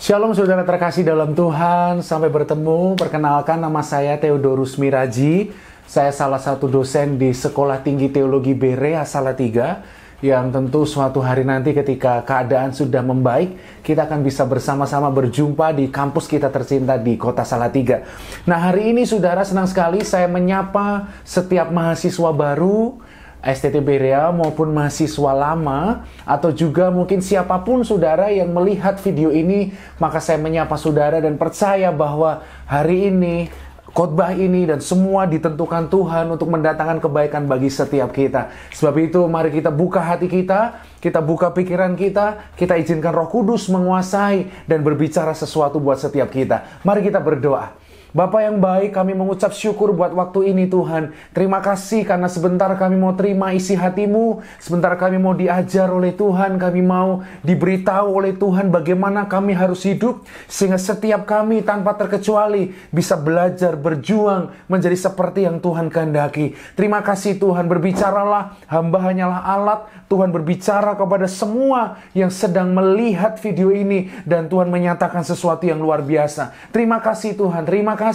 Shalom saudara terkasih dalam Tuhan, sampai bertemu. Perkenalkan, nama saya Theodorus Miraji. Saya salah satu dosen di Sekolah Tinggi Teologi Berea Salatiga, yang tentu suatu hari nanti ketika keadaan sudah membaik, kita akan bisa bersama-sama berjumpa di kampus kita tercinta di kota Salatiga. Nah, hari ini saudara, senang sekali saya menyapa setiap mahasiswa baru STT Berea maupun mahasiswa lama, atau juga mungkin siapapun saudara yang melihat video ini, maka saya menyapa saudara dan percaya bahwa hari ini, khotbah ini dan semua ditentukan Tuhan untuk mendatangkan kebaikan bagi setiap kita. Sebab itu mari kita buka hati kita buka pikiran kita izinkan Roh Kudus menguasai dan berbicara sesuatu buat setiap kita. Mari kita berdoa. Bapa yang baik, kami mengucap syukur buat waktu ini Tuhan. Terima kasih karena sebentar kami mau terima isi hati-Mu. Sebentar kami mau diajar oleh Tuhan. Kami mau diberitahu oleh Tuhan bagaimana kami harus hidup. Sehingga setiap kami tanpa terkecuali bisa belajar, berjuang menjadi seperti yang Tuhan kehendaki. Terima kasih Tuhan, berbicaralah, hamba hanyalah alat. Tuhan berbicara kepada semua yang sedang melihat video ini. Dan Tuhan menyatakan sesuatu yang luar biasa. Terima kasih Tuhan, terima kasih.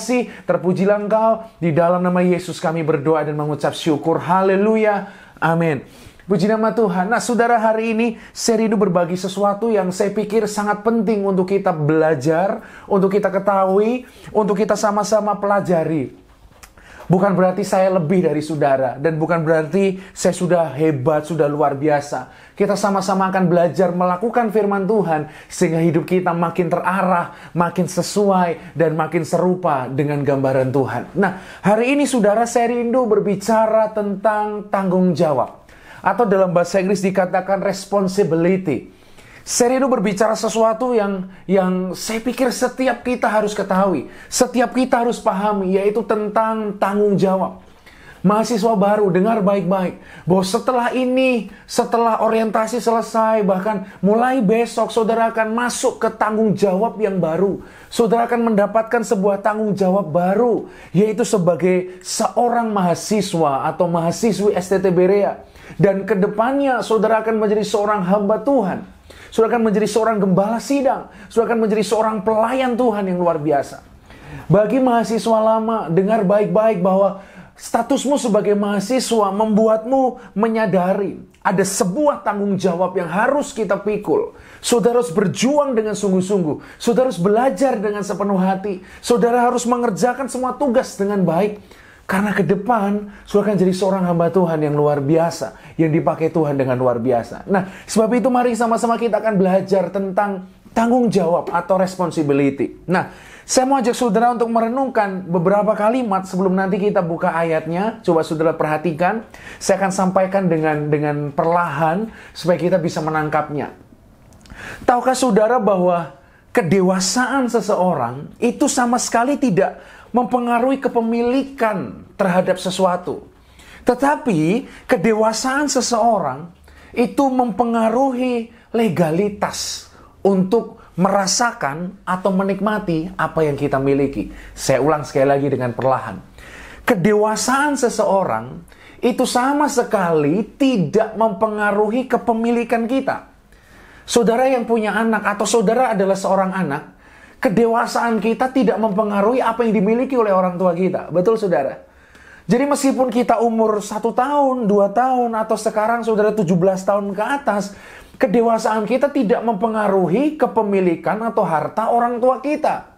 Terpujilah Engkau. Di dalam nama Yesus kami berdoa dan mengucap syukur. Haleluya. Amin. Puji nama Tuhan. Nah saudara, hari ini saya rindu berbagi sesuatu yang saya pikir sangat penting untuk kita belajar, untuk kita ketahui, untuk kita sama-sama pelajari. Bukan berarti saya lebih dari saudara, dan bukan berarti saya sudah hebat, sudah luar biasa. Kita sama-sama akan belajar melakukan firman Tuhan, sehingga hidup kita makin terarah, makin sesuai, dan makin serupa dengan gambaran Tuhan. Nah, hari ini saudara, saya rindu berbicara tentang tanggung jawab. Atau dalam bahasa Inggris dikatakan responsibility. Saya rindu berbicara sesuatu yang saya pikir setiap kita harus ketahui, setiap kita harus pahami, yaitu tentang tanggung jawab. Mahasiswa baru, dengar baik-baik, bahwa setelah orientasi selesai, bahkan mulai besok, saudara akan masuk ke tanggung jawab yang baru. Saudara akan mendapatkan sebuah tanggung jawab baru, yaitu sebagai seorang mahasiswa atau mahasiswi STT Berea. Dan kedepannya, saudara akan menjadi seorang hamba Tuhan. Saudara akan menjadi seorang gembala sidang. Saudara akan menjadi seorang pelayan Tuhan yang luar biasa. Bagi mahasiswa lama, dengar baik-baik bahwa statusmu sebagai mahasiswa membuatmu menyadari ada sebuah tanggung jawab yang harus kita pikul. Saudara harus berjuang dengan sungguh-sungguh. Saudara harus belajar dengan sepenuh hati. Saudara harus mengerjakan semua tugas dengan baik. Karena ke depan, saudara akan jadi seorang hamba Tuhan yang luar biasa, yang dipakai Tuhan dengan luar biasa. Nah, sebab itu mari sama-sama kita akan belajar tentang tanggung jawab atau responsibility. Nah, saya mau ajak saudara untuk merenungkan beberapa kalimat sebelum nanti kita buka ayatnya. Coba saudara perhatikan. Saya akan sampaikan dengan perlahan supaya kita bisa menangkapnya. Tahukah saudara bahwa kedewasaan seseorang itu sama sekali tidak mempengaruhi kepemilikan terhadap sesuatu. Tetapi kedewasaan seseorang itu mempengaruhi legalitas untuk merasakan atau menikmati apa yang kita miliki. Saya ulang sekali lagi dengan perlahan. Kedewasaan seseorang itu sama sekali tidak mempengaruhi kepemilikan kita. Saudara yang punya anak atau saudara adalah seorang anak, kedewasaan kita tidak mempengaruhi apa yang dimiliki oleh orang tua kita. Betul saudara? Jadi meskipun kita umur 1 tahun, 2 tahun, atau sekarang saudara 17 tahun ke atas, kedewasaan kita tidak mempengaruhi kepemilikan atau harta orang tua kita.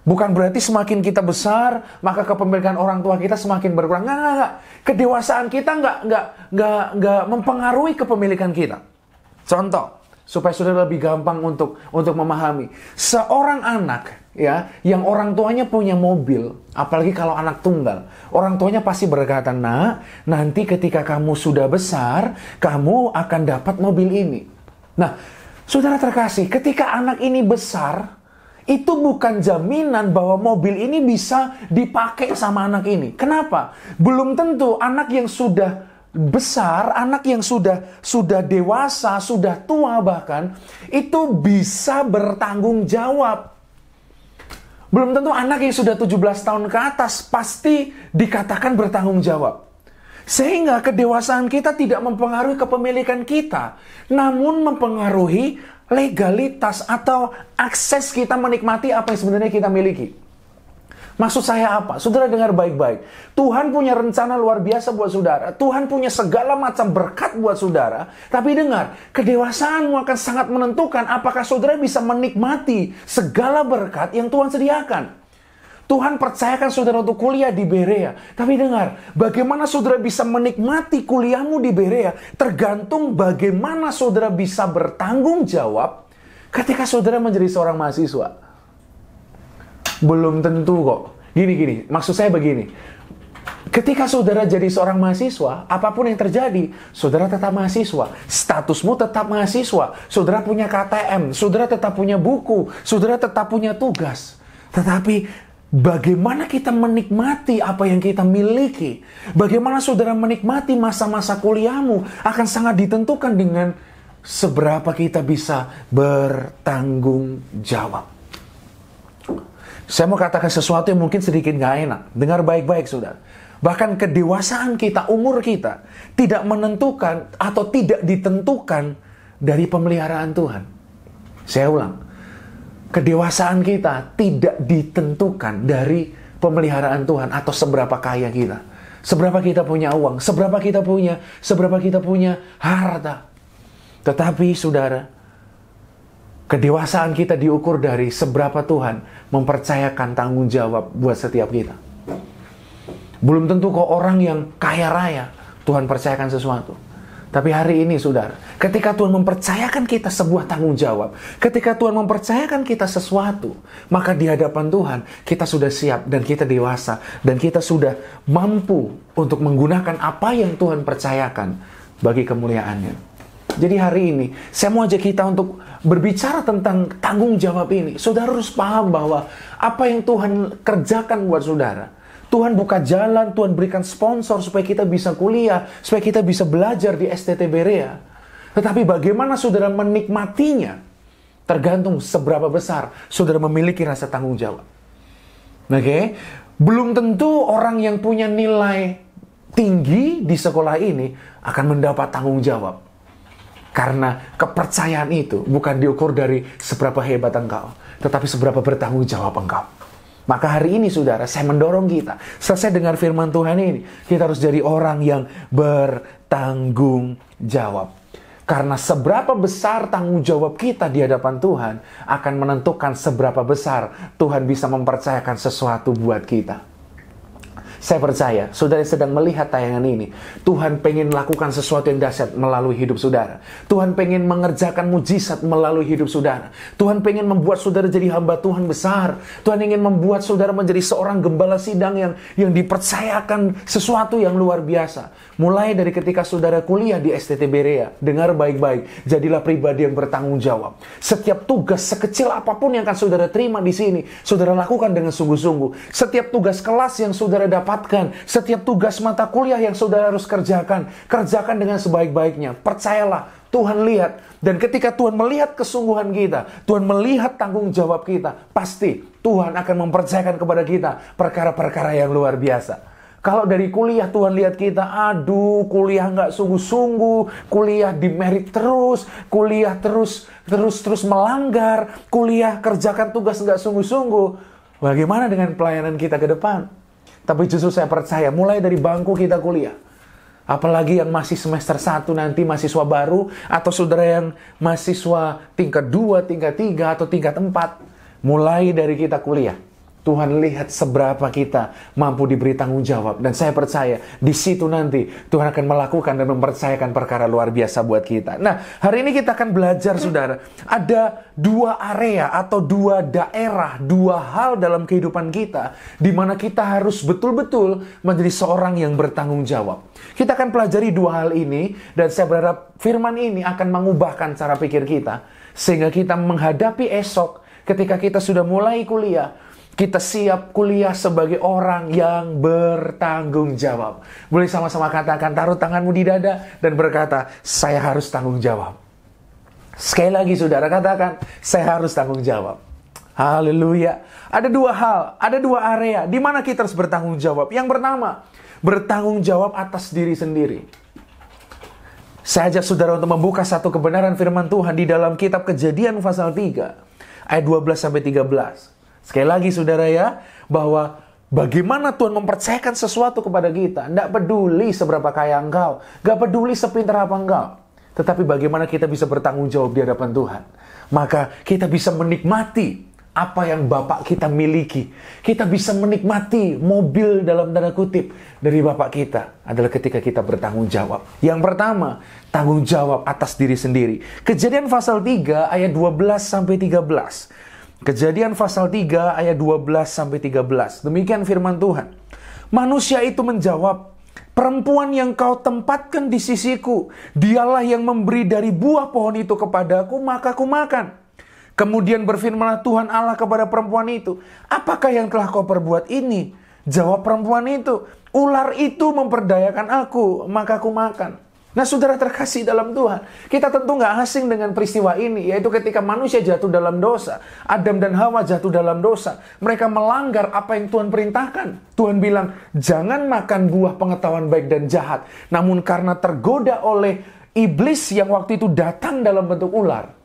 Bukan berarti semakin kita besar, maka kepemilikan orang tua kita semakin berkurang. Enggak. Kedewasaan kita enggak mempengaruhi kepemilikan kita. Contoh, supaya saudara lebih gampang untuk memahami. Seorang anak ya yang orang tuanya punya mobil, apalagi kalau anak tunggal, orang tuanya pasti berkata, "Nak, nanti ketika kamu sudah besar, kamu akan dapat mobil ini." Nah, saudara terkasih, ketika anak ini besar, itu bukan jaminan bahwa mobil ini bisa dipakai sama anak ini. Kenapa? Belum tentu anak yang sudah besar, anak yang sudah dewasa, sudah tua bahkan, itu bisa bertanggung jawab. Belum tentu anak yang sudah 17 tahun ke atas pasti dikatakan bertanggung jawab. Sehingga kedewasaan kita tidak mempengaruhi kepemilikan kita, namun mempengaruhi legalitas atau akses kita menikmati apa yang sebenarnya kita miliki. Maksud saya apa? Saudara dengar baik-baik. Tuhan punya rencana luar biasa buat saudara. Tuhan punya segala macam berkat buat saudara. Tapi dengar, kedewasaanmu akan sangat menentukan apakah saudara bisa menikmati segala berkat yang Tuhan sediakan. Tuhan percayakan saudara untuk kuliah di Berea. Tapi dengar, bagaimana saudara bisa menikmati kuliahmu di Berea tergantung bagaimana saudara bisa bertanggung jawab ketika saudara menjadi seorang mahasiswa. Belum tentu kok. Gini, maksud saya begini. Ketika saudara jadi seorang mahasiswa, apapun yang terjadi, saudara tetap mahasiswa. Statusmu tetap mahasiswa. Saudara punya KTM, saudara tetap punya buku, saudara tetap punya tugas. Tetapi bagaimana kita menikmati apa yang kita miliki, bagaimana saudara menikmati masa-masa kuliahmu akan sangat ditentukan dengan seberapa kita bisa bertanggung jawab. Saya mau katakan sesuatu yang mungkin sedikit gak enak. Dengar baik-baik, saudara. Bahkan kedewasaan kita, umur kita, tidak menentukan atau tidak ditentukan dari pemeliharaan Tuhan. Saya ulang. Kedewasaan kita tidak ditentukan dari pemeliharaan Tuhan atau seberapa kaya kita. Seberapa kita punya uang, seberapa kita punya harta. Tetapi, saudara, kedewasaan kita diukur dari seberapa Tuhan mempercayakan tanggung jawab buat setiap kita. Belum tentu kok orang yang kaya raya Tuhan percayakan sesuatu. Tapi hari ini, saudara, ketika Tuhan mempercayakan kita sebuah tanggung jawab, ketika Tuhan mempercayakan kita sesuatu, maka di hadapan Tuhan kita sudah siap dan kita dewasa dan kita sudah mampu untuk menggunakan apa yang Tuhan percayakan bagi kemuliaan-Nya. Jadi hari ini, saya mau ajak kita untuk berbicara tentang tanggung jawab ini. Saudara harus paham bahwa apa yang Tuhan kerjakan buat saudara. Tuhan buka jalan, Tuhan berikan sponsor supaya kita bisa kuliah, supaya kita bisa belajar di STT Berea. Tetapi bagaimana saudara menikmatinya, tergantung seberapa besar saudara memiliki rasa tanggung jawab. Oke? Belum tentu orang yang punya nilai tinggi di sekolah ini akan mendapat tanggung jawab. Karena kepercayaan itu bukan diukur dari seberapa hebat engkau, tetapi seberapa bertanggung jawab engkau. Maka hari ini, saudara, saya mendorong kita, selesai dengar firman Tuhan ini, kita harus jadi orang yang bertanggung jawab. Karena seberapa besar tanggung jawab kita di hadapan Tuhan akan menentukan seberapa besar Tuhan bisa mempercayakan sesuatu buat kita. Saya percaya, saudara sedang melihat tayangan ini. Tuhan pengen lakukan sesuatu yang dahsyat melalui hidup saudara. Tuhan pengen mengerjakan mujizat melalui hidup saudara. Tuhan pengen membuat saudara jadi hamba Tuhan besar. Tuhan ingin membuat saudara menjadi seorang gembala sidang yang dipercayakan sesuatu yang luar biasa. Mulai dari ketika saudara kuliah di STT Berea, dengar baik-baik, jadilah pribadi yang bertanggung jawab. Setiap tugas sekecil apapun yang akan saudara terima di sini, saudara lakukan dengan sungguh-sungguh. Setiap tugas kelas yang saudara dapatkan, setiap tugas mata kuliah yang saudara harus kerjakan dengan sebaik-baiknya. Percayalah, Tuhan lihat. Dan ketika Tuhan melihat kesungguhan kita, Tuhan melihat tanggung jawab kita, pasti Tuhan akan mempercayakan kepada kita perkara-perkara yang luar biasa. Kalau dari kuliah Tuhan lihat kita, aduh kuliah nggak sungguh-sungguh, kuliah demerit terus, kuliah terus melanggar, kuliah kerjakan tugas nggak sungguh-sungguh. Bagaimana dengan pelayanan kita ke depan? Tapi justru saya percaya, mulai dari bangku kita kuliah, apalagi yang masih semester 1 nanti mahasiswa baru, atau saudara yang mahasiswa tingkat 2, tingkat 3, atau tingkat 4, mulai dari kita kuliah, Tuhan lihat seberapa kita mampu diberi tanggung jawab. Dan saya percaya di situ nanti Tuhan akan melakukan dan mempercayakan perkara luar biasa buat kita. Nah, hari ini kita akan belajar, saudara. Ada 2 area atau 2 daerah, 2 hal dalam kehidupan kita di mana kita harus betul-betul menjadi seorang yang bertanggung jawab. Kita akan pelajari 2 hal ini dan saya berharap firman ini akan mengubahkan cara pikir kita sehingga kita menghadapi esok ketika kita sudah mulai kuliah. Kita siap kuliah sebagai orang yang bertanggung jawab. Boleh sama-sama katakan, taruh tanganmu di dada dan berkata, saya harus tanggung jawab. Sekali lagi saudara katakan, saya harus tanggung jawab. Haleluya. Ada 2 hal, ada 2 area di mana kita harus bertanggung jawab. Yang pertama, bertanggung jawab atas diri sendiri. Saya ajak saudara untuk membuka satu kebenaran firman Tuhan di dalam kitab Kejadian pasal 3, ayat 12-13. Sekali lagi saudara ya, bahwa bagaimana Tuhan mempercayakan sesuatu kepada kita. Tidak peduli seberapa kaya engkau, gak peduli sepintar apa engkau, tetapi bagaimana kita bisa bertanggung jawab di hadapan Tuhan. Maka kita bisa menikmati apa yang Bapak kita miliki. Kita bisa menikmati mobil dalam tanda kutip dari Bapak kita adalah ketika kita bertanggung jawab. Yang pertama, tanggung jawab atas diri sendiri. Kejadian pasal 3 ayat 12-13. Kejadian pasal 3 ayat 12-13. Demikian firman Tuhan. Manusia itu menjawab, perempuan yang kau tempatkan di sisiku, dialah yang memberi dari buah pohon itu kepadaku, maka aku makan. Kemudian berfirmanlah Tuhan Allah kepada perempuan itu, apakah yang telah kau perbuat ini? Jawab perempuan itu, ular itu memperdayakan aku, maka aku makan. Nah saudara terkasih dalam Tuhan, kita tentu nggak asing dengan peristiwa ini, yaitu ketika manusia jatuh dalam dosa. Adam dan Hawa jatuh dalam dosa. Mereka melanggar apa yang Tuhan perintahkan. Tuhan bilang, jangan makan buah pengetahuan baik dan jahat. Namun karena tergoda oleh iblis yang waktu itu datang dalam bentuk ular,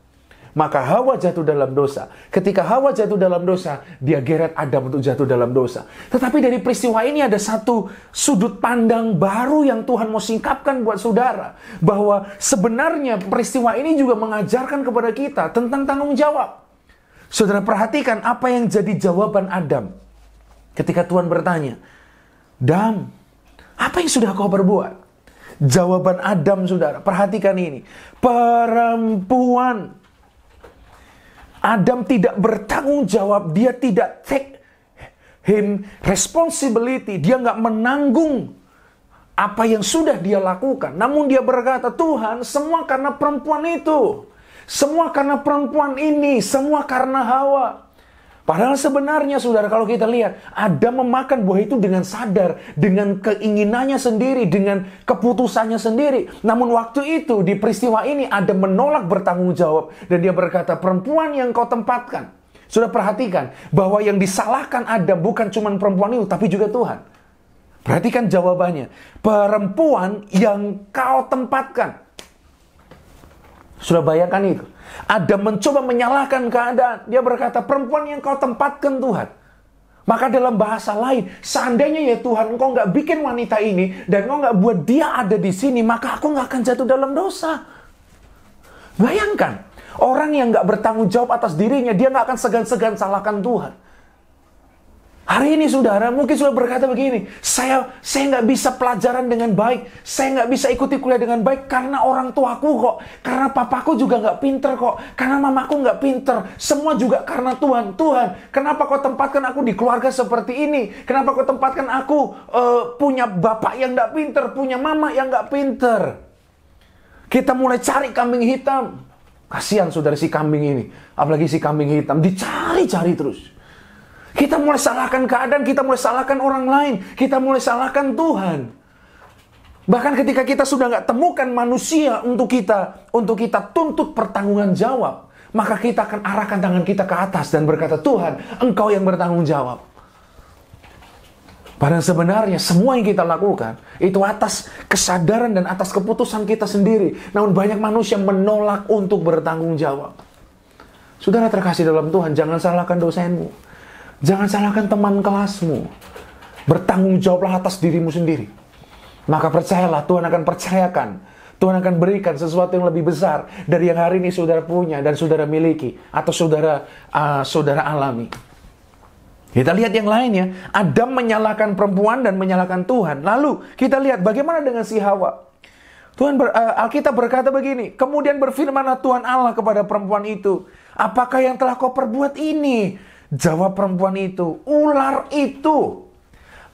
maka Hawa jatuh dalam dosa. Ketika Hawa jatuh dalam dosa, dia geret Adam untuk jatuh dalam dosa. Tetapi dari peristiwa ini ada satu sudut pandang baru yang Tuhan mau singkapkan buat saudara. Bahwa sebenarnya peristiwa ini juga mengajarkan kepada kita tentang tanggung jawab. Saudara perhatikan apa yang jadi jawaban Adam. Ketika Tuhan bertanya, Adam, apa yang sudah kau perbuat? Jawaban Adam, saudara, perhatikan ini. Perempuan. Adam tidak bertanggung jawab, dia tidak take responsibility, dia nggak menanggung apa yang sudah dia lakukan. Namun dia berkata, Tuhan, semua karena perempuan itu, semua karena perempuan ini, semua karena Hawa. Padahal sebenarnya saudara, kalau kita lihat, Adam memakan buah itu dengan sadar, dengan keinginannya sendiri, dengan keputusannya sendiri. Namun waktu itu, di peristiwa ini, Adam menolak bertanggung jawab. Dan dia berkata, perempuan yang kau tempatkan. Sudah perhatikan, bahwa yang disalahkan Adam bukan cuma perempuan itu, tapi juga Tuhan. Perhatikan jawabannya. Perempuan yang kau tempatkan. Sudah bayangkan itu. Adam mencoba menyalahkan keadaan. Dia berkata, perempuan yang kau tempatkan Tuhan. Maka dalam bahasa lain, seandainya ya Tuhan, engkau nggak bikin wanita ini, dan engkau nggak buat dia ada di sini, maka aku nggak akan jatuh dalam dosa. Bayangkan, orang yang nggak bertanggung jawab atas dirinya, dia nggak akan segan-segan salahkan Tuhan. Hari ini saudara mungkin sudah berkata begini, saya nggak bisa pelajaran dengan baik, saya nggak bisa ikuti kuliah dengan baik karena orang tuaku kok, karena papaku juga nggak pinter kok, karena mamaku nggak pinter, semua juga karena Tuhan. Tuhan, kenapa kau tempatkan aku di keluarga seperti ini? Kenapa kau tempatkan aku punya bapak yang nggak pinter, punya mama yang nggak pinter? Kita mulai cari kambing hitam. Kasihan saudara si kambing ini, apalagi si kambing hitam, dicari-cari terus. Kita mulai salahkan keadaan, kita mulai salahkan orang lain, kita mulai salahkan Tuhan. Bahkan ketika kita sudah nggak temukan manusia untuk kita tuntut pertanggungan jawab, maka kita akan arahkan tangan kita ke atas dan berkata, Tuhan, Engkau yang bertanggung jawab. Padahal sebenarnya semua yang kita lakukan itu atas kesadaran dan atas keputusan kita sendiri. Namun banyak manusia menolak untuk bertanggung jawab. Saudara terkasih dalam Tuhan, jangan salahkan dosenmu. Jangan salahkan teman kelasmu. Bertanggung jawablah atas dirimu sendiri. Maka percayalah, Tuhan akan percayakan. Tuhan akan berikan sesuatu yang lebih besar dari yang hari ini saudara punya dan saudara miliki atau saudara alami. Kita lihat yang lainnya. Adam menyalahkan perempuan dan menyalahkan Tuhan. Lalu kita lihat bagaimana dengan si Hawa. Alkitab berkata begini, kemudian berfirmanlah Tuhan Allah kepada perempuan itu, apakah yang telah kau perbuat ini? Jawab perempuan itu, ular itu.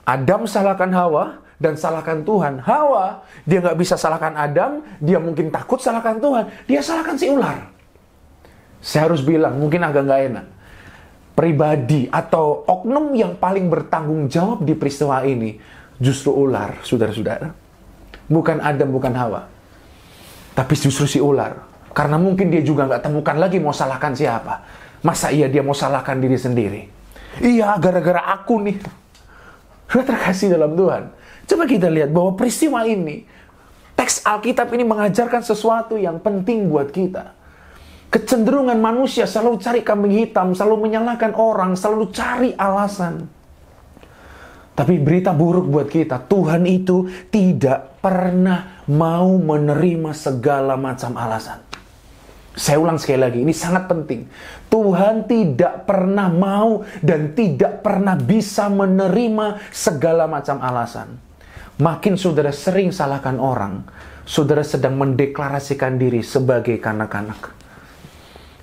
Adam salahkan Hawa dan salahkan Tuhan. Hawa, dia nggak bisa salahkan Adam, dia mungkin takut salahkan Tuhan, dia salahkan si ular. Saya harus bilang, mungkin agak nggak enak. Pribadi atau oknum yang paling bertanggung jawab di peristiwa ini justru ular, saudara-saudara. Bukan Adam, bukan Hawa. Tapi justru si ular. Karena mungkin dia juga nggak temukan lagi mau salahkan siapa. Masa iya dia mau salahkan diri sendiri? Iya, gara-gara aku nih. Sudah terkasih dalam Tuhan. Coba kita lihat bahwa peristiwa ini teks Alkitab ini mengajarkan sesuatu yang penting buat kita. Kecenderungan manusia selalu cari kambing hitam, selalu menyalahkan orang, selalu cari alasan. Tapi berita buruk buat kita, Tuhan itu tidak pernah mau menerima segala macam alasan. Saya ulang sekali lagi, ini sangat penting. Tuhan tidak pernah mau dan tidak pernah bisa menerima segala macam alasan. Makin saudara sering salahkan orang, saudara sedang mendeklarasikan diri sebagai kanak-kanak.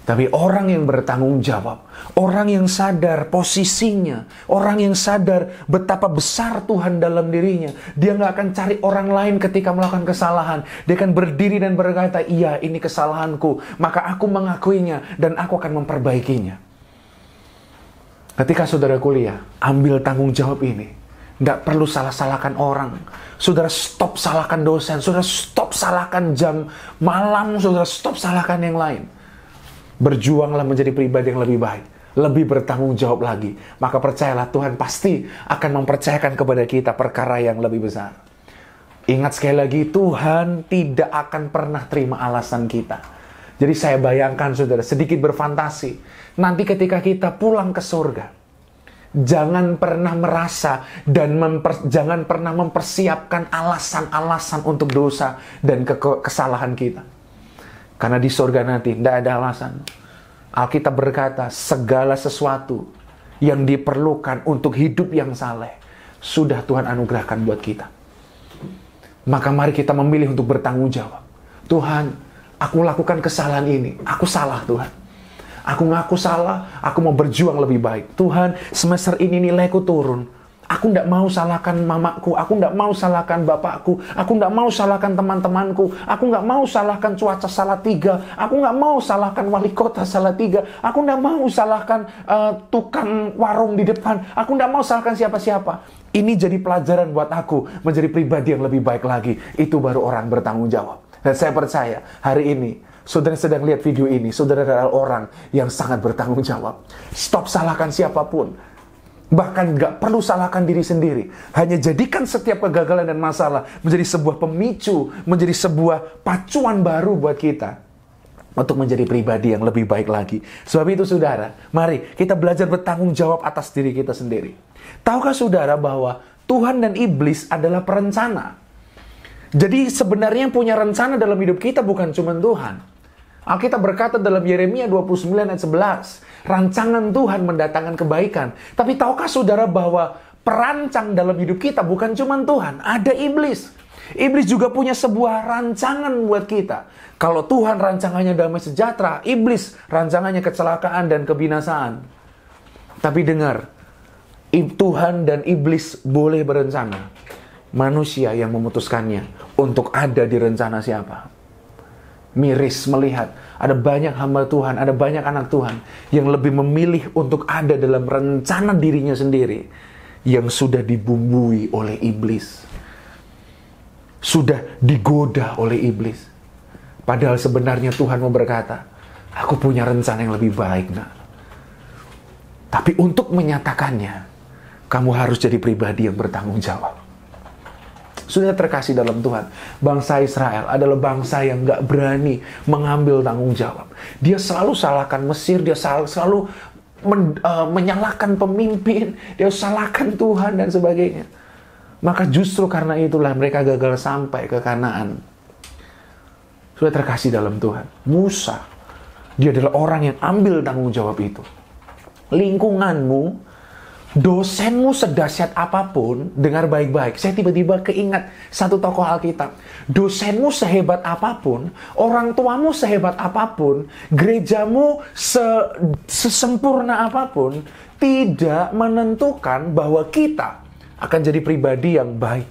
Tapi orang yang bertanggung jawab, orang yang sadar posisinya, orang yang sadar betapa besar Tuhan dalam dirinya, dia nggak akan cari orang lain ketika melakukan kesalahan. Dia akan berdiri dan berkata, iya ini kesalahanku, maka aku mengakuinya dan aku akan memperbaikinya. Ketika saudara kuliah, ambil tanggung jawab ini. Nggak perlu salah-salahkan orang. Saudara stop salahkan dosen, saudara stop salahkan jam malam, saudara stop salahkan yang lain. Berjuanglah menjadi pribadi yang lebih baik, lebih bertanggung jawab lagi. Maka percayalah Tuhan pasti akan mempercayakan kepada kita perkara yang lebih besar. Ingat sekali lagi, Tuhan tidak akan pernah terima alasan kita. Jadi saya bayangkan saudara, sedikit berfantasi. Nanti ketika kita pulang ke surga, jangan pernah merasa dan jangan pernah mempersiapkan alasan-alasan untuk dosa dan kesalahan kita. Karena di surga nanti tidak ada alasan. Alkitab berkata, segala sesuatu yang diperlukan untuk hidup yang saleh sudah Tuhan anugerahkan buat kita. Maka mari kita memilih untuk bertanggung jawab. Tuhan, aku lakukan kesalahan ini. Aku salah Tuhan. Aku ngaku salah, aku mau berjuang lebih baik. Tuhan, semester ini nilaiku turun. Aku tidak mau salahkan mamaku, aku tidak mau salahkan bapakku, aku tidak mau salahkan teman-temanku, aku tidak mau salahkan cuaca Salatiga, aku tidak mau salahkan wali kota Salatiga, aku tidak mau salahkan tukang warung di depan, aku tidak mau salahkan siapa-siapa. Ini jadi pelajaran buat aku menjadi pribadi yang lebih baik lagi. Itu baru orang bertanggung jawab. Dan saya percaya hari ini saudara sedang lihat video ini, saudara adalah orang yang sangat bertanggung jawab. Stop salahkan siapapun. Bahkan gak perlu salahkan diri sendiri. Hanya jadikan setiap kegagalan dan masalah menjadi sebuah pemicu, menjadi sebuah pacuan baru buat kita untuk menjadi pribadi yang lebih baik lagi. Sebab itu saudara, mari kita belajar bertanggung jawab atas diri kita sendiri. Tahukah saudara bahwa Tuhan dan iblis adalah perencana? Jadi sebenarnya yang punya rencana dalam hidup kita bukan cuma Tuhan. Alkitab berkata dalam Yeremia 29 ayat 11, rancangan Tuhan mendatangkan kebaikan. Tapi tahukah saudara bahwa perancang dalam hidup kita bukan cuma Tuhan, ada iblis. Iblis juga punya sebuah rancangan buat kita. Kalau Tuhan rancangannya damai sejahtera, iblis rancangannya kecelakaan dan kebinasaan. Tapi dengar, Tuhan dan iblis boleh berencana. Manusia yang memutuskannya untuk ada di rencana siapa. Miris melihat ada banyak hamba Tuhan, ada banyak anak Tuhan yang lebih memilih untuk ada dalam rencana dirinya sendiri yang sudah dibumbui oleh iblis, sudah digoda oleh iblis. Padahal sebenarnya Tuhan mau berkata, aku punya rencana yang lebih baik, nak. Tapi untuk menyatakannya, kamu harus jadi pribadi yang bertanggung jawab. Sudah terkasih dalam Tuhan, bangsa Israel adalah bangsa yang gak berani mengambil tanggung jawab. Dia selalu salahkan Mesir, dia selalu menyalahkan pemimpin, dia salahkan Tuhan dan sebagainya. Maka justru karena itulah mereka gagal sampai ke Kanaan. Sudah terkasih dalam Tuhan, Musa, dia adalah orang yang ambil tanggung jawab itu. Lingkunganmu, dosenmu sedahsyat apapun, dengar baik-baik. Saya tiba-tiba keingat satu tokoh Alkitab. Dosenmu sehebat apapun, orang tuamu sehebat apapun, gerejamu sesempurna apapun, tidak menentukan bahwa kita akan jadi pribadi yang baik.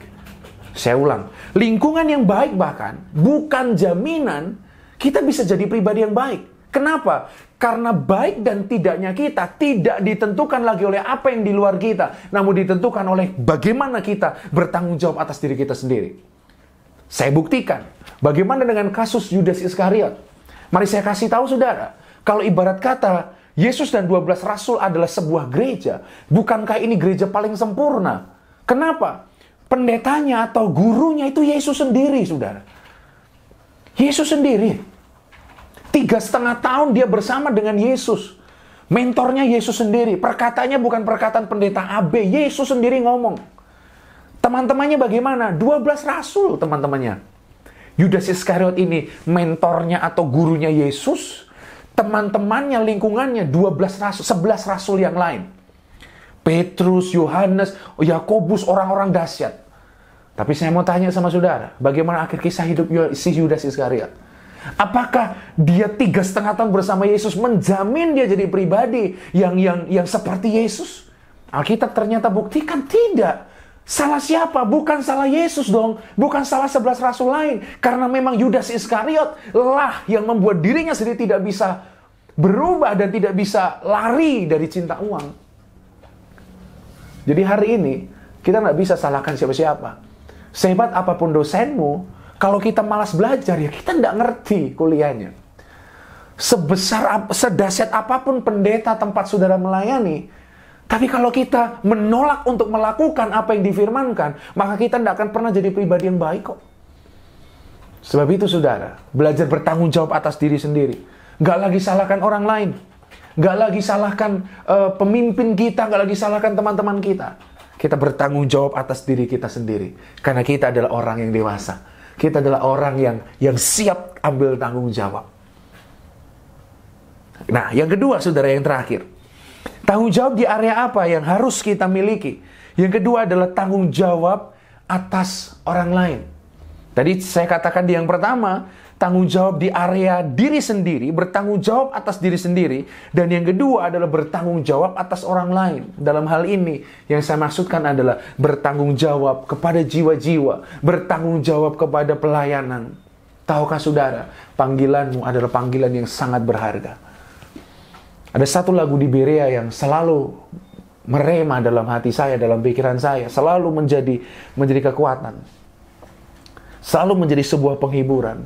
Saya ulang, lingkungan yang baik bahkan bukan jaminan kita bisa jadi pribadi yang baik. Kenapa? Karena baik dan tidaknya kita tidak ditentukan lagi oleh apa yang di luar kita, namun ditentukan oleh bagaimana kita bertanggung jawab atas diri kita sendiri. Saya buktikan. Bagaimana dengan kasus Yudas Iskariot? Mari saya kasih tahu saudara, kalau ibarat kata Yesus dan 12 rasul adalah sebuah gereja, bukankah ini gereja paling sempurna? Kenapa? Pendetanya atau gurunya itu Yesus sendiri, saudara. Yesus sendiri. 3,5 tahun dia bersama dengan Yesus. Mentornya Yesus sendiri. Perkataannya bukan perkataan pendeta AB. Yesus sendiri ngomong. Teman-temannya bagaimana? 12 rasul teman-temannya. Yudas Iskariot ini mentornya atau gurunya Yesus. Teman-temannya, lingkungannya 12 rasul, 11 rasul yang lain. Petrus, Yohanes, Yakobus, orang-orang dahsyat. Tapi saya mau tanya sama saudara, bagaimana akhir kisah hidup si Yudas Iskariot? Apakah dia 3,5 tahun bersama Yesus menjamin dia jadi pribadi yang seperti Yesus? Alkitab ternyata buktikan tidak. Salah siapa? Bukan salah Yesus dong. Bukan salah 11 rasul lain. Karena memang Yudas Iskariot lah yang membuat dirinya sendiri tidak bisa berubah dan tidak bisa lari dari cinta uang. Jadi hari ini, kita nggak bisa salahkan siapa-siapa. Sehebat apapun dosenmu, kalau kita malas belajar, ya kita nggak ngerti kuliahnya. Sedahsyat apapun pendeta tempat saudara melayani, tapi kalau kita menolak untuk melakukan apa yang difirmankan, maka kita tidak akan pernah jadi pribadi yang baik kok. Sebab itu saudara, belajar bertanggung jawab atas diri sendiri. Nggak lagi salahkan orang lain. Nggak lagi salahkan pemimpin kita, nggak lagi salahkan teman-teman kita. Kita bertanggung jawab atas diri kita sendiri. Karena kita adalah orang yang dewasa. Kita adalah orang yang siap ambil tanggung jawab. Nah, yang kedua saudara, yang terakhir. Tanggung jawab di area apa yang harus kita miliki? Yang kedua adalah tanggung jawab atas orang lain. Tadi saya katakan di yang pertama, tanggung jawab di area diri sendiri, bertanggung jawab atas diri sendiri. Dan yang kedua adalah bertanggung jawab atas orang lain. Dalam hal ini, yang saya maksudkan adalah bertanggung jawab kepada jiwa-jiwa, bertanggung jawab kepada pelayanan. Tahukah saudara, panggilanmu adalah panggilan yang sangat berharga. Ada satu lagu di Berea yang selalu merema dalam hati saya, dalam pikiran saya, selalu menjadi kekuatan. Selalu menjadi sebuah penghiburan.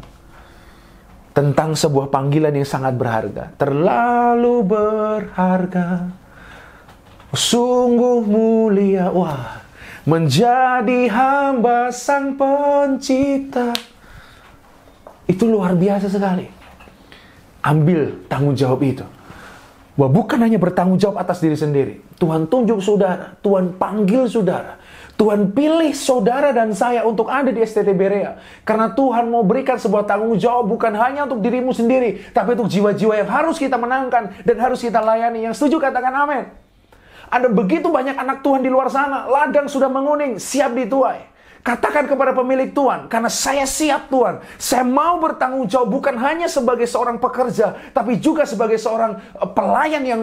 Tentang sebuah panggilan yang sangat berharga. Terlalu berharga, sungguh mulia, wah, menjadi hamba Sang Pencipta. Itu luar biasa sekali. Ambil tanggung jawab itu. Wah, bukan hanya bertanggung jawab atas diri sendiri. Tuhan tunjuk saudara, Tuhan panggil saudara. Tuhan pilih saudara dan saya untuk ada di STT Berea. Karena Tuhan mau berikan sebuah tanggung jawab bukan hanya untuk dirimu sendiri, tapi untuk jiwa-jiwa yang harus kita menangkan dan harus kita layani. Yang setuju katakan amin. Ada begitu banyak anak Tuhan di luar sana, ladang sudah menguning, siap dituai. Katakan kepada pemilik Tuhan, karena saya siap Tuhan. Saya mau bertanggung jawab bukan hanya sebagai seorang pekerja, tapi juga sebagai seorang pelayan yang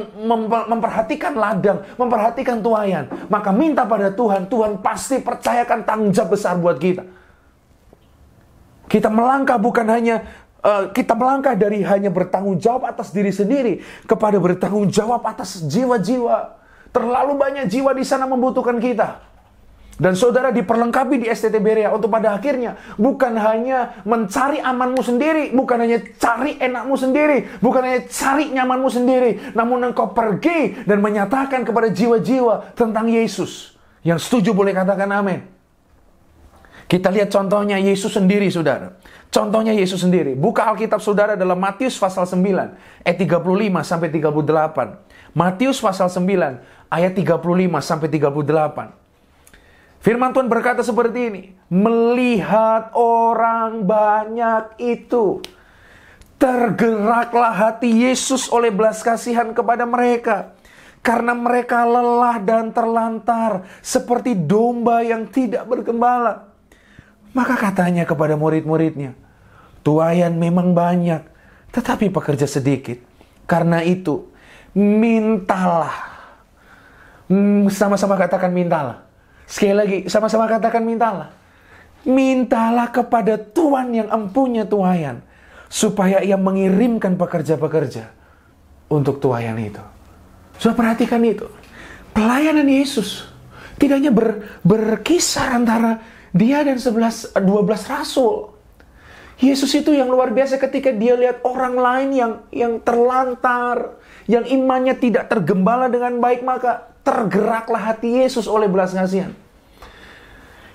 memperhatikan ladang, memperhatikan tuayan. Maka minta pada Tuhan, Tuhan pasti percayakan tanggung jawab besar buat kita. Kita melangkah bukan hanya, kita melangkah dari hanya bertanggung jawab atas diri sendiri, kepada bertanggung jawab atas jiwa-jiwa. Terlalu banyak jiwa di sana membutuhkan kita. Dan saudara diperlengkapi di STT Berea untuk pada akhirnya bukan hanya mencari amanmu sendiri, bukan hanya cari enakmu sendiri, bukan hanya cari nyamanmu sendiri, namun engkau pergi dan menyatakan kepada jiwa-jiwa tentang Yesus. Yang setuju boleh katakan amin. Kita lihat contohnya Yesus sendiri, saudara. Contohnya Yesus sendiri. Buka Alkitab saudara dalam Matius pasal 9 ayat 35 sampai 38. Matius pasal 9 ayat 35 sampai 38. Firman Tuhan berkata seperti ini. Melihat orang banyak itu, tergeraklah hati Yesus oleh belas kasihan kepada mereka. Karena mereka lelah dan terlantar, seperti domba yang tidak bergembala. Maka katanya kepada murid-muridnya, tuayan memang banyak, tetapi pekerja sedikit. Karena itu, mintalah. Sama-sama katakan mintalah. Sekali lagi, sama-sama katakan mintalah. Mintalah kepada Tuhan yang empunya tuayan, supaya ia mengirimkan pekerja-pekerja untuk tuayan itu. Sudah perhatikan itu. Pelayanan Yesus tidak hanya berkisar antara dia dan 12 rasul. Yesus itu yang luar biasa ketika dia lihat orang lain yang terlantar, yang imannya tidak tergembala dengan baik, maka tergeraklah hati Yesus oleh belas kasihan.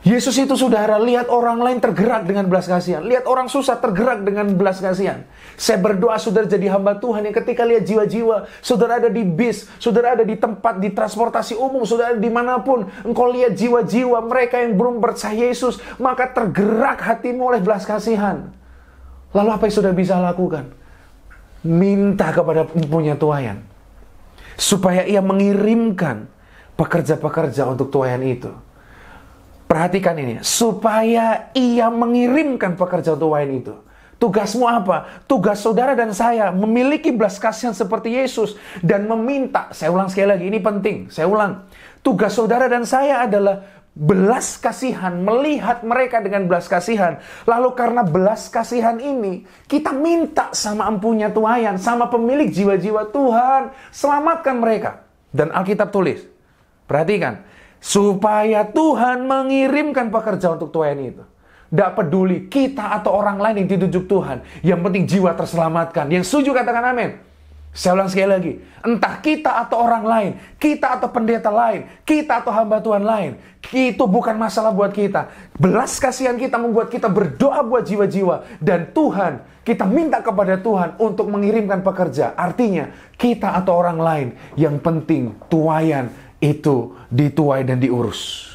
Yesus itu saudara, lihat orang lain tergerak dengan belas kasihan. Lihat orang susah tergerak dengan belas kasihan. Saya berdoa saudara jadi hamba Tuhan yang ketika lihat jiwa-jiwa, saudara ada di bis, saudara ada di tempat, di transportasi umum, saudara dimanapun, engkau lihat jiwa-jiwa mereka yang belum percaya Yesus, maka tergerak hatimu oleh belas kasihan. Lalu apa yang saudara bisa lakukan? Minta kepada punya tuayan, supaya ia mengirimkan pekerja-pekerja untuk tuayan itu. Perhatikan ini, supaya ia mengirimkan pekerja tuayan itu. Tugasmu apa? Tugas saudara dan saya memiliki belas kasihan seperti Yesus dan meminta. Saya ulang sekali lagi, ini penting. Saya ulang. Tugas saudara dan saya adalah belas kasihan, melihat mereka dengan belas kasihan. Lalu karena belas kasihan ini, kita minta sama empunya tuayan, sama pemilik jiwa-jiwa, Tuhan, selamatkan mereka. Dan Alkitab tulis, perhatikan, supaya Tuhan mengirimkan pekerja untuk tuayan itu. Tidak peduli kita atau orang lain yang ditunjuk Tuhan. Yang penting jiwa terselamatkan. Yang setuju katakan amin. Saya ulang sekali lagi. Entah kita atau orang lain, kita atau pendeta lain, kita atau hamba Tuhan lain, itu bukan masalah buat kita. Belas kasihan kita membuat kita berdoa buat jiwa-jiwa. Dan Tuhan, kita minta kepada Tuhan untuk mengirimkan pekerja. Artinya, kita atau orang lain, yang penting tuayan itu dituai dan diurus.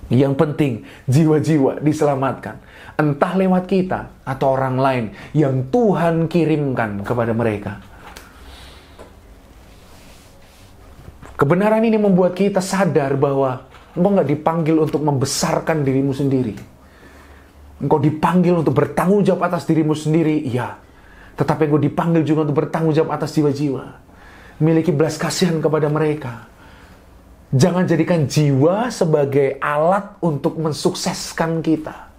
Yang penting jiwa-jiwa diselamatkan. Entah lewat kita atau orang lain yang Tuhan kirimkan kepada mereka. Kebenaran ini membuat kita sadar bahwa engkau nggak dipanggil untuk membesarkan dirimu sendiri. Engkau dipanggil untuk bertanggung jawab atas dirimu sendiri, ya. Tetapi engkau dipanggil juga untuk bertanggung jawab atas jiwa-jiwa. Miliki belas kasihan kepada mereka. Jangan jadikan jiwa sebagai alat untuk mensukseskan kita.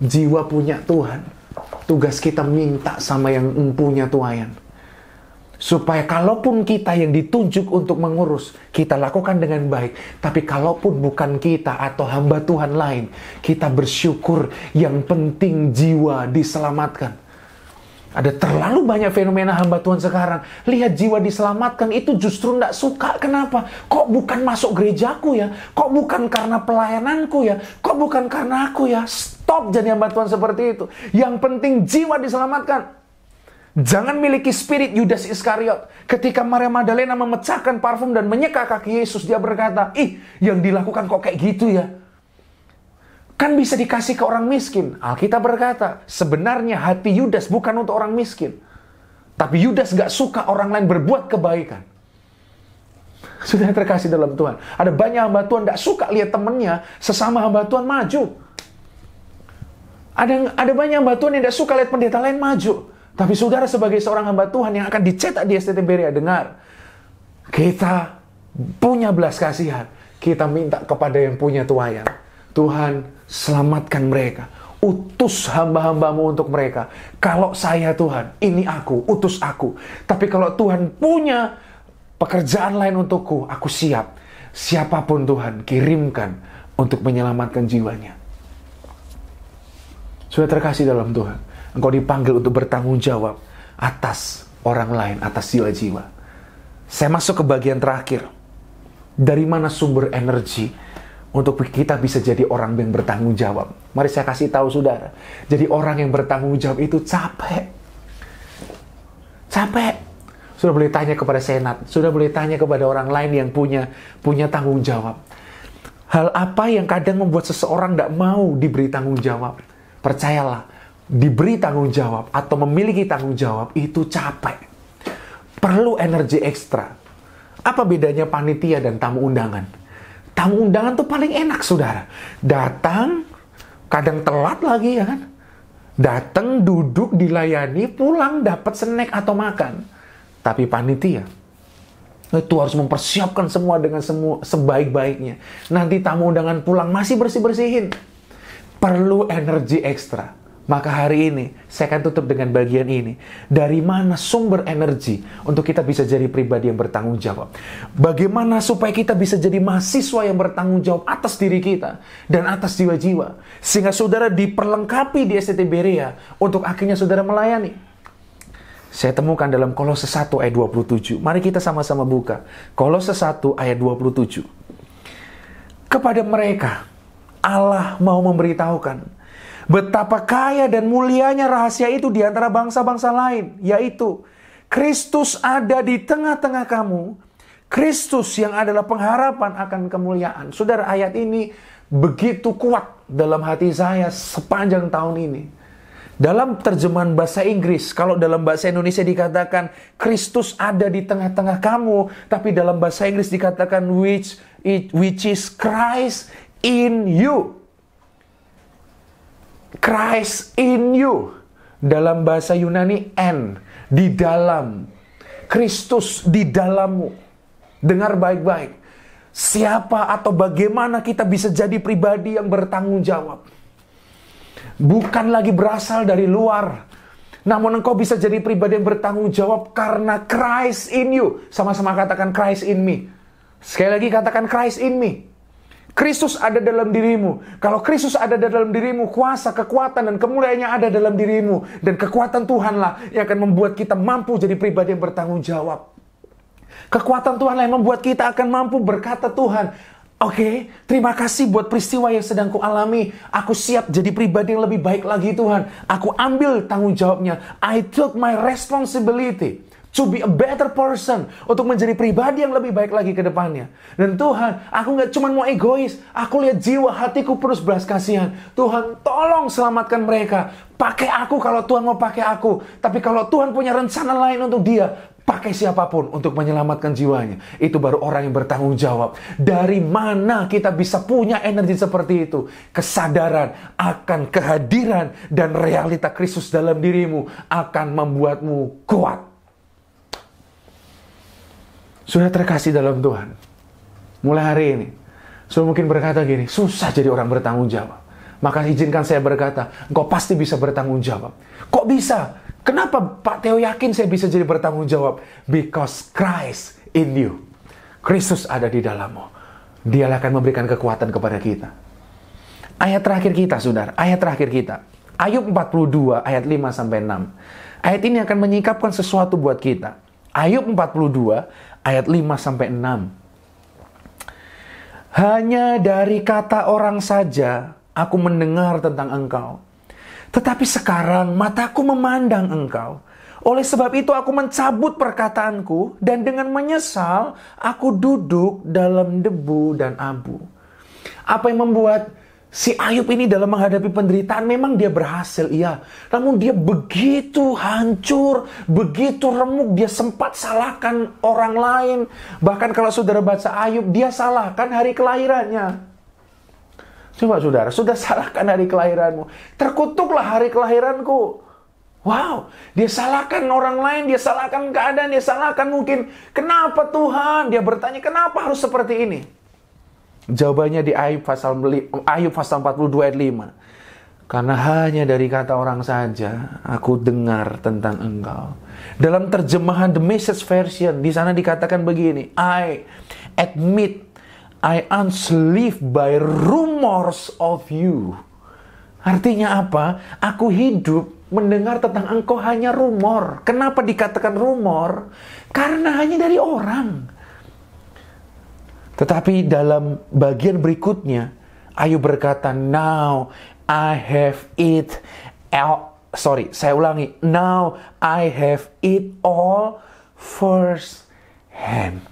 Jiwa punya Tuhan. Tugas kita minta sama yang punya tuayan. Supaya kalaupun kita yang ditunjuk untuk mengurus, kita lakukan dengan baik. Tapi kalaupun bukan kita atau hamba Tuhan lain, kita bersyukur, yang penting jiwa diselamatkan. Ada terlalu banyak fenomena hamba Tuhan sekarang. Lihat jiwa diselamatkan itu justru tidak suka. Kenapa? Kok bukan masuk gerejaku ya? Kok bukan karena pelayananku ya? Kok bukan karena aku ya? Stop jadi hamba Tuhan seperti itu. Yang penting jiwa diselamatkan. Jangan miliki spirit Yudas Iskariot. Ketika Maria Magdalena memecahkan parfum dan menyeka kaki Yesus, dia berkata, ih, yang dilakukan kok kayak gitu ya? Kan bisa dikasih ke orang miskin. Alkitab berkata, sebenarnya hati Yudas bukan untuk orang miskin. Tapi Yudas gak suka orang lain berbuat kebaikan. Sudah terkasih dalam Tuhan. Ada banyak hamba Tuhan gak suka lihat temennya, sesama hamba Tuhan maju. Ada banyak hamba Tuhan yang gak suka lihat pendeta lain maju. Tapi saudara sebagai seorang hamba Tuhan yang akan dicetak di STT Berea, dengar. Kita punya belas kasihan. Kita minta kepada yang punya tuayan. Tuhan, selamatkan mereka. Utus hamba-hambamu untuk mereka. Kalau saya Tuhan, ini aku, utus aku. Tapi kalau Tuhan punya pekerjaan lain untukku, aku siap. Siapapun Tuhan, kirimkan untuk menyelamatkan jiwanya. Sudah terkasih dalam Tuhan. Engkau dipanggil untuk bertanggung jawab atas orang lain, atas jiwa-jiwa. Saya masuk ke bagian terakhir. Dari mana sumber energi untuk kita bisa jadi orang yang bertanggung jawab? Mari saya kasih tahu saudara. Jadi orang yang bertanggung jawab itu capek. Capek. Sudah boleh tanya kepada senat. Sudah boleh tanya kepada orang lain yang punya tanggung jawab. Hal apa yang kadang membuat seseorang tidak mau diberi tanggung jawab? Percayalah, diberi tanggung jawab atau memiliki tanggung jawab itu capek. Perlu energi ekstra. Apa bedanya panitia dan tamu undangan? Tamu undangan tuh paling enak, saudara. Datang, kadang telat lagi ya kan. Datang, duduk, dilayani, pulang, dapat snack atau makan. Tapi panitia, itu harus mempersiapkan semua dengan sebaik-baiknya. Nanti tamu undangan pulang masih bersih-bersihin. Perlu energi ekstra. Maka hari ini, saya akan tutup dengan bagian ini. Dari mana sumber energi untuk kita bisa jadi pribadi yang bertanggung jawab? Bagaimana supaya kita bisa jadi mahasiswa yang bertanggung jawab atas diri kita dan atas jiwa-jiwa? Sehingga saudara diperlengkapi di STT Berea untuk akhirnya saudara melayani. Saya temukan dalam Kolose 1 ayat 27. Mari kita sama-sama buka. Kolose 1 ayat 27. Kepada mereka Allah mau memberitahukan betapa kaya dan mulianya rahasia itu di antara bangsa-bangsa lain, yaitu Kristus ada di tengah-tengah kamu. Kristus yang adalah pengharapan akan kemuliaan. Saudara, ayat ini begitu kuat dalam hati saya sepanjang tahun ini. Dalam terjemahan bahasa Inggris, kalau dalam bahasa Indonesia dikatakan Kristus ada di tengah-tengah kamu, tapi dalam bahasa Inggris dikatakan which is Christ in you. Christ in you. Dalam bahasa Yunani di dalam. Kristus di dalammu. Dengar baik-baik. Siapa atau bagaimana kita bisa jadi pribadi yang bertanggung jawab? Bukan lagi berasal dari luar. Namun engkau bisa jadi pribadi yang bertanggung jawab karena Christ in you. Sama-sama katakan Christ in me. Sekali lagi katakan Christ in me. Kristus ada dalam dirimu. Kalau Kristus ada dalam dirimu, kuasa, kekuatan, dan kemuliaannya ada dalam dirimu. Dan kekuatan Tuhanlah yang akan membuat kita mampu jadi pribadi yang bertanggung jawab. Kekuatan Tuhanlah yang membuat kita akan mampu berkata, Tuhan, oke, terima kasih buat peristiwa yang sedang kualami. Aku siap jadi pribadi yang lebih baik lagi, Tuhan. Aku ambil tanggung jawabnya. I took my responsibility to be a better person. Untuk menjadi pribadi yang lebih baik lagi ke depannya. Dan Tuhan, aku gak cuma mau egois. Aku lihat jiwa hatiku penuh belas kasihan. Tuhan, tolong selamatkan mereka. Pakai aku kalau Tuhan mau pakai aku. Tapi kalau Tuhan punya rencana lain untuk dia, pakai siapapun untuk menyelamatkan jiwanya. Itu baru orang yang bertanggung jawab. Dari mana kita bisa punya energi seperti itu? Kesadaran akan kehadiran dan realita Kristus dalam dirimu akan membuatmu kuat. Sudah terkasih dalam Tuhan. Mulai hari ini, sudah mungkin berkata gini, susah jadi orang bertanggung jawab. Maka izinkan saya berkata, engkau pasti bisa bertanggung jawab. Kok bisa? Kenapa Pak Theo yakin saya bisa jadi bertanggung jawab? Because Christ in you. Kristus ada di dalammu. Dialah akan memberikan kekuatan kepada kita. Ayat terakhir kita, saudara. Ayat terakhir kita. Ayub 42, ayat 5-6. Ayat ini akan menyingkapkan sesuatu buat kita. Ayub 42, ayat 5-6. Hanya dari kata orang saja aku mendengar tentang engkau. Tetapi sekarang mataku memandang engkau. Oleh sebab itu aku mencabut perkataanku dan dengan menyesal aku duduk dalam debu dan abu. Apa yang membuat si Ayub ini dalam menghadapi penderitaan? Memang dia berhasil, iya. Namun dia begitu hancur, begitu remuk, dia sempat salahkan orang lain. Bahkan kalau saudara baca Ayub, dia salahkan hari kelahirannya. Coba saudara, sudah salahkan hari kelahiranmu. Terkutuklah hari kelahiranku. Wow, dia salahkan orang lain, dia salahkan keadaan, dia salahkan mungkin. Kenapa Tuhan? Dia bertanya, kenapa harus seperti ini? Jawabannya di Ayub pasal 42 ayat 5. Karena hanya dari kata orang saja aku dengar tentang engkau. Dalam terjemahan The Message Version, di sana dikatakan begini, I admit I enslaved by rumors of you. Artinya apa? Aku hidup mendengar tentang engkau hanya rumor. Kenapa dikatakan rumor? Karena hanya dari orang. Tetapi dalam bagian berikutnya, Ayub berkata, Now I have it Now I have it all first hand.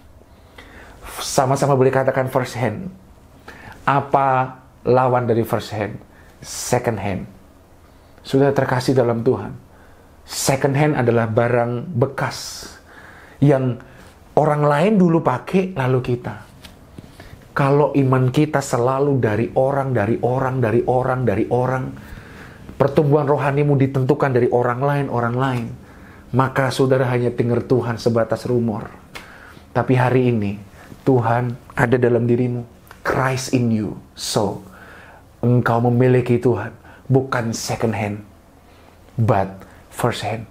Sama-sama boleh katakan first hand. Apa lawan dari first hand? Second hand. Sudah terkasih dalam Tuhan. Second hand adalah barang bekas yang orang lain dulu pakai, lalu kita. Kalau iman kita selalu dari orang, pertumbuhan rohanimu ditentukan dari orang lain, maka saudara hanya dengar Tuhan sebatas rumor. Tapi hari ini, Tuhan ada dalam dirimu. Christ in you. So, engkau memiliki Tuhan. Bukan second hand, but first hand.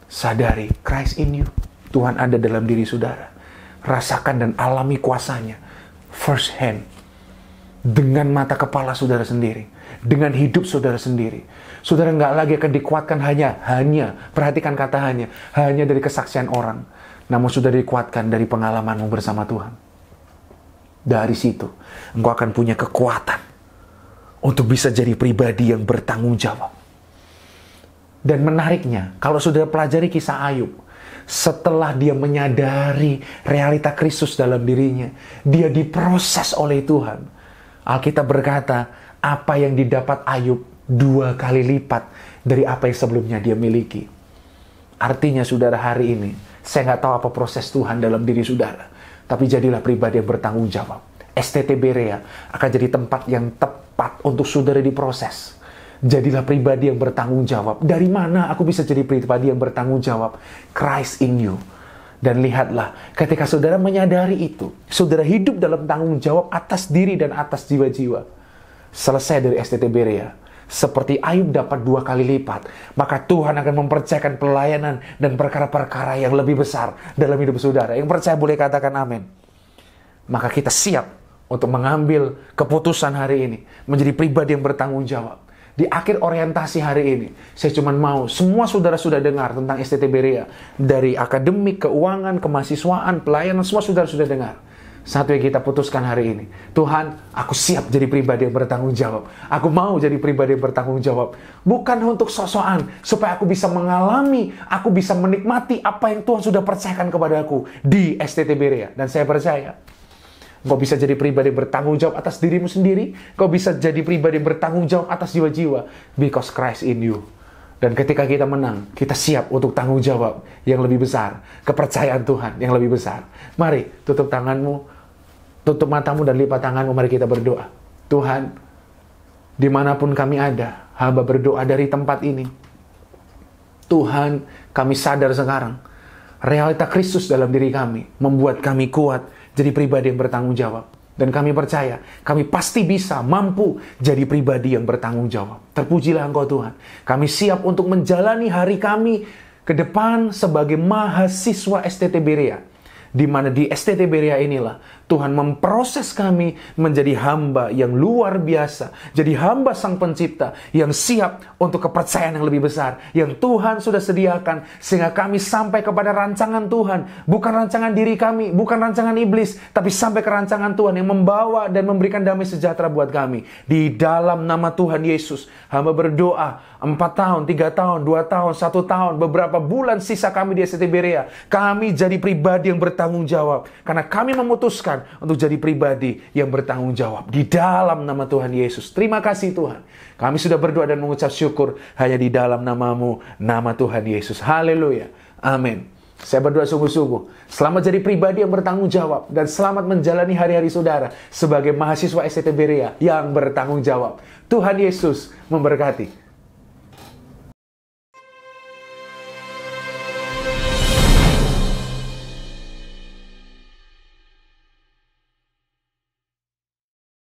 Sadari, Christ in you. Tuhan ada dalam diri saudara. Rasakan dan alami kuasanya. First hand. Dengan mata kepala saudara sendiri. Dengan hidup saudara sendiri. Saudara nggak lagi akan dikuatkan hanya. Perhatikan kata hanya dari kesaksian orang. Namun sudah dikuatkan dari pengalamanmu bersama Tuhan. Dari situ, engkau akan punya kekuatan untuk bisa jadi pribadi yang bertanggung jawab. Dan menariknya, kalau saudara pelajari kisah Ayub, setelah dia menyadari realita Kristus dalam dirinya, dia diproses oleh Tuhan. Alkitab berkata, apa yang didapat Ayub 2 kali lipat dari apa yang sebelumnya dia miliki. Artinya saudara, hari ini, saya nggak tahu apa proses Tuhan dalam diri saudara, tapi jadilah pribadi yang bertanggung jawab. STT Berea akan jadi tempat yang tepat untuk saudara diproses. Jadilah pribadi yang bertanggung jawab. Dari mana aku bisa jadi pribadi yang bertanggung jawab? Christ in you. Dan lihatlah, ketika saudara menyadari itu, saudara hidup dalam tanggung jawab atas diri dan atas jiwa-jiwa. Selesai dari STT Berea, seperti Ayub dapat 2 kali lipat, maka Tuhan akan mempercayakan pelayanan dan perkara-perkara yang lebih besar dalam hidup saudara. Yang percaya boleh katakan amin. Maka kita siap untuk mengambil keputusan hari ini, menjadi pribadi yang bertanggung jawab. Di akhir orientasi hari ini, saya cuma mau semua saudara sudah dengar tentang STT Berea. Dari akademik, keuangan, kemahasiswaan, pelayanan, semua saudara sudah dengar. Satu yang kita putuskan hari ini, Tuhan, aku siap jadi pribadi yang bertanggung jawab. Aku mau jadi pribadi yang bertanggung jawab. Bukan untuk sok-sokan, supaya aku bisa mengalami, aku bisa menikmati apa yang Tuhan sudah percayakan kepada aku di STT Berea. Dan saya percaya, kau bisa jadi pribadi bertanggung jawab atas dirimu sendiri. Kau bisa jadi pribadi bertanggung jawab atas jiwa-jiwa. Because Christ in you. Dan ketika kita menang, kita siap untuk tanggung jawab yang lebih besar. Kepercayaan Tuhan yang lebih besar. Mari, tutup tanganmu, tutup matamu dan lipat tanganmu. Mari kita berdoa. Tuhan, dimanapun kami ada, hamba berdoa dari tempat ini. Tuhan, kami sadar sekarang, realita Kristus dalam diri kami membuat kami kuat jadi pribadi yang bertanggung jawab. Dan kami percaya, kami pasti bisa, mampu jadi pribadi yang bertanggung jawab. Terpujilah Engkau Tuhan. Kami siap untuk menjalani hari kami ke depan sebagai mahasiswa STT Berea. Di mana di STT Berea inilah Tuhan memproses kami menjadi hamba yang luar biasa. Jadi hamba Sang Pencipta yang siap untuk kepercayaan yang lebih besar. Yang Tuhan sudah sediakan sehingga kami sampai kepada rancangan Tuhan. Bukan rancangan diri kami, bukan rancangan iblis. Tapi sampai ke rancangan Tuhan yang membawa dan memberikan damai sejahtera buat kami. Di dalam nama Tuhan Yesus, hamba berdoa 4 tahun, 3 tahun, 2 tahun, 1 tahun, beberapa bulan sisa kami di STT Berea. Kami jadi pribadi yang bertanggung jawab. Karena kami memutuskan untuk jadi pribadi yang bertanggung jawab. Di dalam nama Tuhan Yesus. Terima kasih Tuhan. Kami sudah berdoa dan mengucap syukur hanya di dalam nama-Mu, nama Tuhan Yesus. Haleluya. Amin. Saya berdoa sungguh-sungguh. Selamat jadi pribadi yang bertanggung jawab. Dan selamat menjalani hari-hari saudara sebagai mahasiswa STT Berea yang bertanggung jawab. Tuhan Yesus memberkati.